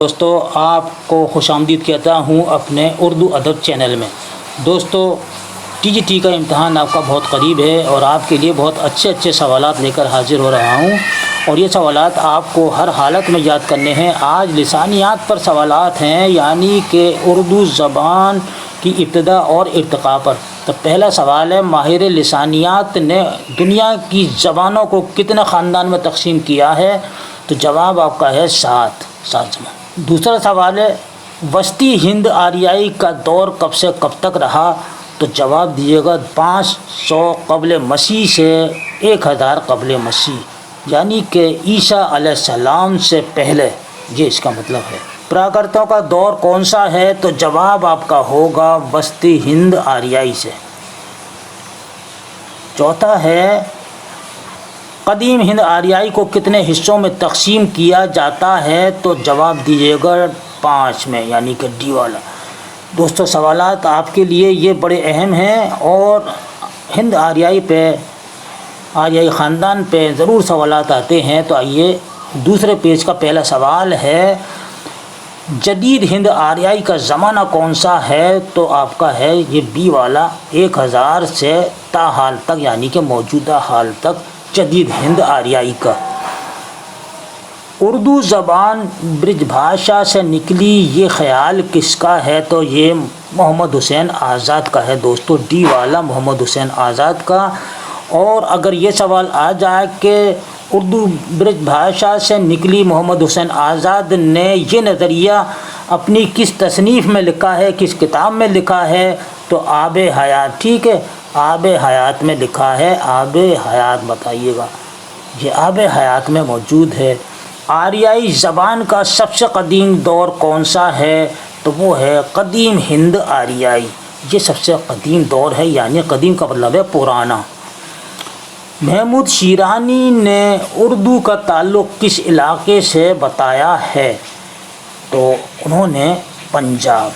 دوستو آپ کو خوش آمدید کہتا ہوں اپنے اردو ادب چینل میں۔ دوستو ٹی جی ٹی کا امتحان آپ کا بہت قریب ہے اور آپ کے لیے بہت اچھے سوالات لے کر حاضر ہو رہا ہوں، اور یہ سوالات آپ کو ہر حالت میں یاد کرنے ہیں۔ آج لسانیات پر سوالات ہیں، یعنی کہ اردو زبان کی ابتدا اور ارتقاء پر۔ تو پہلا سوال ہے، ماہر لسانیات نے دنیا کی زبانوں کو کتنے خاندان میں تقسیم کیا ہے؟ تو جواب آپ کا ہے 7 زبان۔ دوسرا سوال ہے، وسطی ہند آریائی کا دور کب سے کب تک رہا؟ تو جواب دیجیے گا 500 قبل مسیح سے 1000 قبل مسیح، یعنی کہ عیسیٰ علیہ السلام سے پہلے، یہ اس کا مطلب ہے۔ پراکرتوں کا دور کون سا ہے؟ تو جواب آپ کا ہوگا وسطی ہند آریائی سے۔ چوتھا ہے، قدیم ہند آریائی کو کتنے حصوں میں تقسیم کیا جاتا ہے؟ تو جواب دیجیے گا 5 میں، یعنی کہ ڈی والا۔ دوستو سوالات آپ کے لیے یہ بڑے اہم ہیں، اور ہند آریائی خاندان پہ ضرور سوالات آتے ہیں۔ تو آئیے دوسرے پیج کا پہلا سوال ہے، جدید ہند آریائی کا زمانہ کون سا ہے؟ تو آپ کا ہے یہ بی والا، 1000 سے تاحال تک، یعنی کہ موجودہ حال تک جدید ہند آریائی کا۔ اردو زبان برج بھاشا سے نکلی، یہ خیال کس کا ہے؟ تو یہ محمد حسین آزاد کا ہے دوستو، ڈی والا محمد حسین آزاد کا۔ اور اگر یہ سوال آ جائے کہ اردو برج بھاشا سے نکلی، محمد حسین آزاد نے یہ نظریہ اپنی کس تصنیف میں لکھا ہے، کس کتاب میں لکھا ہے؟ تو آب حیات، ٹھیک ہے، آب حیات میں لکھا ہے۔ آب حیات بتائیے گا، یہ آب حیات میں موجود ہے۔ آریائی زبان کا سب سے قدیم دور کون سا ہے؟ تو وہ ہے قدیم ہند آریائی، یہ سب سے قدیم دور ہے، یعنی قدیم کا مطلب ہے پرانا۔ محمود شیرانی نے اردو کا تعلق کس علاقے سے بتایا ہے؟ تو انہوں نے پنجاب،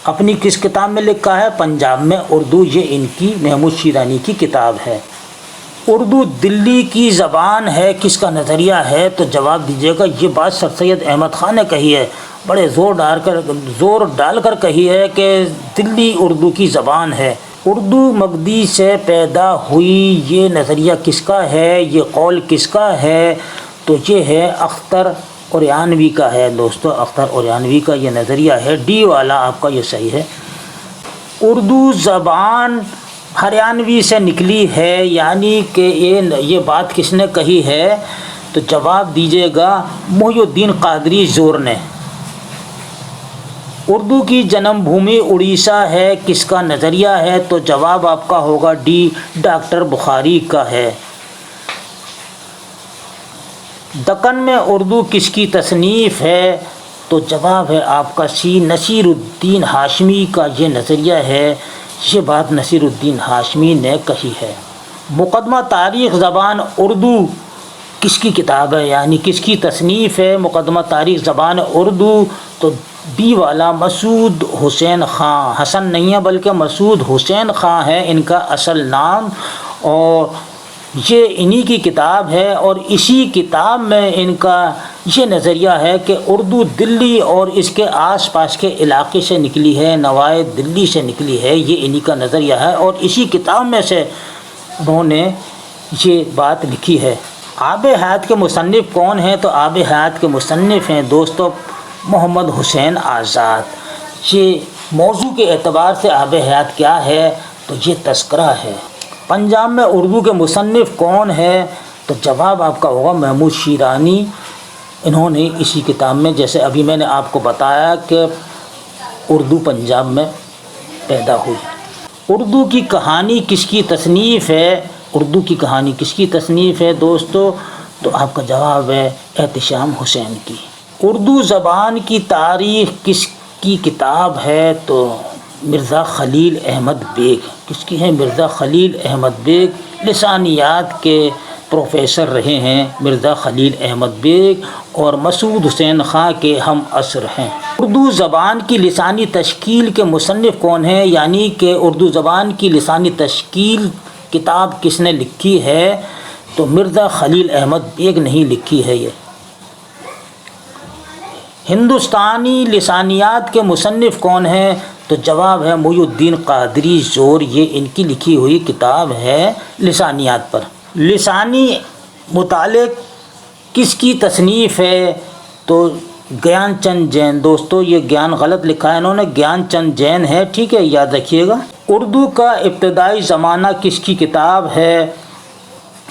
اپنی کس کتاب میں لکھا ہے؟ پنجاب میں اردو، یہ ان کی محمود شیرانی کی کتاب ہے۔ اردو دلی کی زبان ہے، کس کا نظریہ ہے؟ تو جواب دیجیے گا، یہ بات سر سید احمد خان نے کہی ہے، بڑے زور ڈال کر کہی ہے کہ دلی اردو کی زبان ہے۔ اردو مگدی سے پیدا ہوئی، یہ نظریہ کس کا ہے؟ یہ قول کس کا ہے؟ تو یہ ہے اختر اوریانوی کا ہے دوستو، اختر اوریانوی کا یہ نظریہ ہے، ڈی والا آپ کا یہ صحیح ہے۔ اردو زبان ہریانوی سے نکلی ہے، یعنی کہ یہ بات کس نے کہی ہے؟ تو جواب دیجیے گا محی الدین قادری زور نے۔ اردو کی جنم بھومی اڑیسہ ہے، کس کا نظریہ ہے؟ تو جواب آپ کا ہوگا ڈی، ڈاکٹر بخاری کا ہے۔ دکن میں اردو کس کی تصنیف ہے؟ تو جواب ہے آپ کا سی، نصیر الدین ہاشمی کا یہ نظریہ ہے، یہ بات نصیر الدین ہاشمی نے کہی ہے۔ مقدمہ تاریخ زبان اردو کس کی کتاب ہے، یعنی کس کی تصنیف ہے مقدمہ تاریخ زبان اردو؟ تو بی والا مسعود حسین خان، حسن نہیں ہے بلکہ مسعود حسین خان ہے ان کا اصل نام، اور یہ انہی کی کتاب ہے، اور اسی کتاب میں ان کا یہ نظریہ ہے کہ اردو دلی اور اس کے آس پاس کے علاقے سے نکلی ہے، نوائے دلی سے نکلی ہے، یہ انہی کا نظریہ ہے، اور اسی کتاب میں سے انہوں نے یہ بات لکھی ہے۔ آب حیات کے مصنف کون ہیں؟ تو آب حیات کے مصنف ہیں دوستو محمد حسین آزاد۔ یہ موضوع کے اعتبار سے آب حیات کیا ہے؟ تو یہ تذکرہ ہے۔ پنجاب میں اردو کے مصنف کون ہے؟ تو جواب آپ کا ہوگا محمود شیرانی، انہوں نے اسی کتاب میں، جیسے ابھی میں نے آپ کو بتایا کہ اردو پنجاب میں پیدا ہوئی۔ اردو کی کہانی کس کی تصنیف ہے؟ اردو کی کہانی کس کی تصنیف ہے دوستو؟ تو آپ کا جواب ہے احتشام حسین کی۔ اردو زبان کی تاریخ کس کی کتاب ہے؟ تو مرزا خلیل احمد بیگ، کس کی ہے؟ مرزا خلیل احمد بیگ، لسانیات کے پروفیسر رہے ہیں مرزا خلیل احمد بیگ، اور مسعود حسین خان کے ہم عصر ہیں۔ اردو زبان کی لسانی تشکیل کے مصنف کون ہیں؟ یعنی کہ اردو زبان کی لسانی تشکیل کتاب کس نے لکھی ہے؟ تو مرزا خلیل احمد بیگ نہیں لکھی ہے یہ۔ ہندوستانی لسانیات کے مصنف کون ہیں؟ تو جواب ہے محی الدین قادری زور، یہ ان کی لکھی ہوئی کتاب ہے لسانیات پر۔ لسانی مطالعے کس کی تصنیف ہے؟ تو گیان چند جین۔ دوستو یہ گیان غلط لکھا ہے انہوں نے، گیان چند جین ہے، ٹھیک ہے، یاد رکھیے گا۔ اردو کا ابتدائی زمانہ کس کی کتاب ہے؟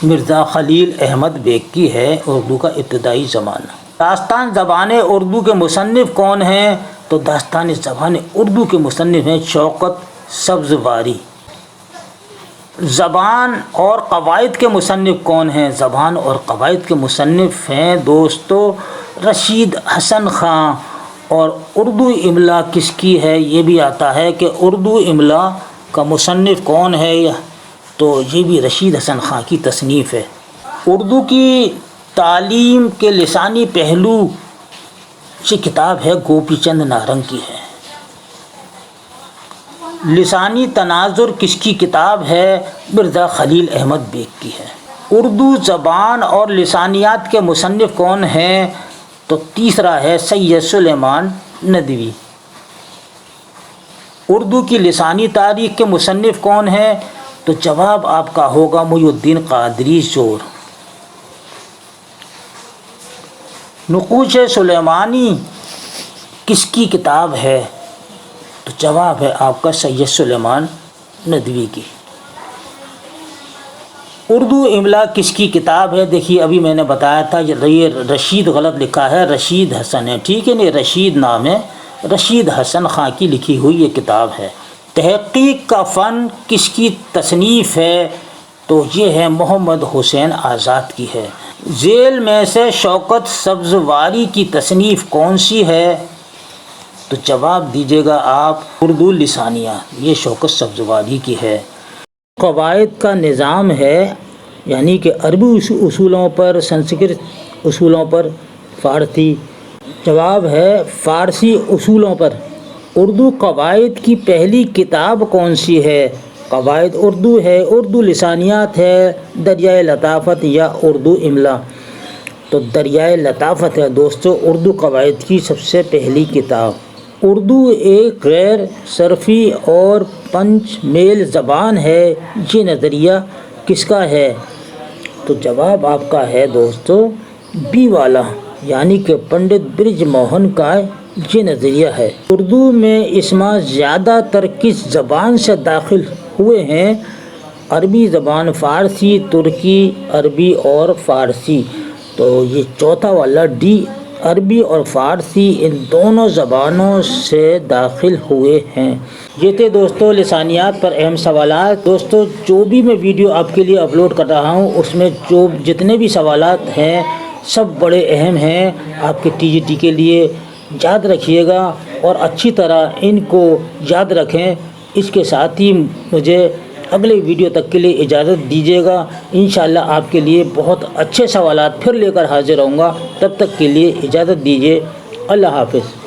مرزا خلیل احمد بیگ کی ہے اردو کا ابتدائی زمانہ۔ داستان زبان اردو کے مصنف کون ہیں؟ تو داستان زبان اردو کے مصنف ہیں شوکت سبزواری۔ زبان اور قواعد کے مصنف کون ہیں؟ زبان اور قواعد کے مصنف ہیں دوستو رشید حسن خان۔ اور اردو املا کس کی ہے؟ یہ بھی آتا ہے کہ اردو املا کا مصنف کون ہے، تو یہ بھی رشید حسن خان کی تصنیف ہے۔ اردو کی تعلیم کے لسانی پہلو یہ کتاب ہے گوپی چند نارنگ کی ہے۔ لسانی تناظر کس کی کتاب ہے؟ مرزا خلیل احمد بیگ کی ہے۔ اردو زبان اور لسانیات کے مصنف کون ہیں؟ تو تیسرا ہے سید سلیمان ندوی۔ اردو کی لسانی تاریخ کے مصنف کون ہیں؟ تو جواب آپ کا ہوگا محی الدین قادری زور۔ نقوش سلیمانی کس کی کتاب ہے؟ تو جواب ہے آپ کا سید سلیمان ندوی کی۔ اردو املا کس کی کتاب ہے؟ دیکھیے ابھی میں نے بتایا تھا یہ رشید غلط لکھا ہے، رشید حسن ہے، ٹھیک ہے، نہیں رشید نام ہے، رشید حسن خان کی لکھی ہوئی یہ کتاب ہے۔ تحقیق کا فن کس کی تصنیف ہے؟ تو یہ ہے محمد حسین آزاد کی ہے۔ ذیل میں سے شوکت سبزواری کی تصنیف کون سی ہے؟ تو جواب دیجیے گا آپ اردو لسانیات، یہ شوکت سبزواری کی ہے۔ قواعد کا نظام ہے یعنی کہ عربی اصولوں پر، سنسکرت اصولوں پر، فارسی، جواب ہے فارسی اصولوں پر۔ اردو قواعد کی پہلی کتاب کون سی ہے؟ قواعد اردو ہے، اردو لسانیات ہے، دریائے لطافت یا اردو املا؟ تو دریائے لطافت ہے دوستو اردو قواعد کی سب سے پہلی کتاب۔ اردو ایک غیر صرفی اور پنچ میل زبان ہے، یہ نظریہ کس کا ہے؟ تو جواب آپ کا ہے دوستو بی والا یعنی کہ پنڈت برج موہن کا یہ نظریہ ہے۔ اردو میں اسما زیادہ تر کس زبان سے داخل ہوئے ہیں؟ عربی زبان، فارسی، ترکی، عربی اور فارسی۔ تو یہ چوتھا والا ڈی، عربی اور فارسی ان دونوں زبانوں سے داخل ہوئے ہیں۔ یہ تھے دوستو لسانیات پر اہم سوالات۔ دوستو جو بھی میں ویڈیو آپ کے لیے اپلوڈ کر رہا ہوں اس میں جو جتنے بھی سوالات ہیں سب بڑے اہم ہیں آپ کے TGT کے لیے، یاد رکھیے گا اور اچھی طرح ان کو یاد رکھیں۔ اس کے ساتھ ہی مجھے اگلے ویڈیو تک کے لیے اجازت دیجیے گا۔ انشاءاللہ آپ کے لیے بہت اچھے سوالات پھر لے کر حاضر ہوں گا، تب تک کے لیے اجازت دیجیے۔ اللہ حافظ۔